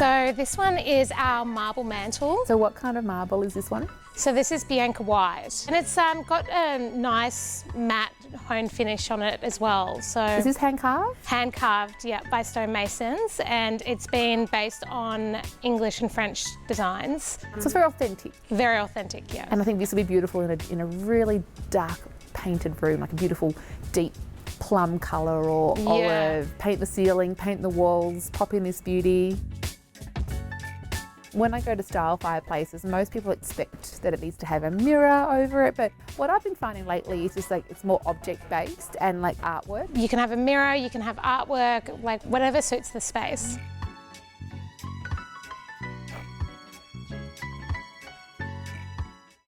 So this one is our marble mantle. So what kind of marble is this one? So this is Bianca White, and it's got a nice matte hone finish on it as well. So Is this hand carved? hand carved, yeah, by stonemasons, and it's been based on English and French designs. So it's very authentic. Very authentic, yeah. And I think this would be beautiful in a really dark painted room, like a beautiful deep plum colour or olive. Paint the ceiling, paint the walls, pop in this beauty. When I go to style fireplaces, most people expect that it needs to have a mirror over it, but what I've been finding lately is just like it's more object-based and like artwork. You can have a mirror, you can have artwork, like whatever suits the space.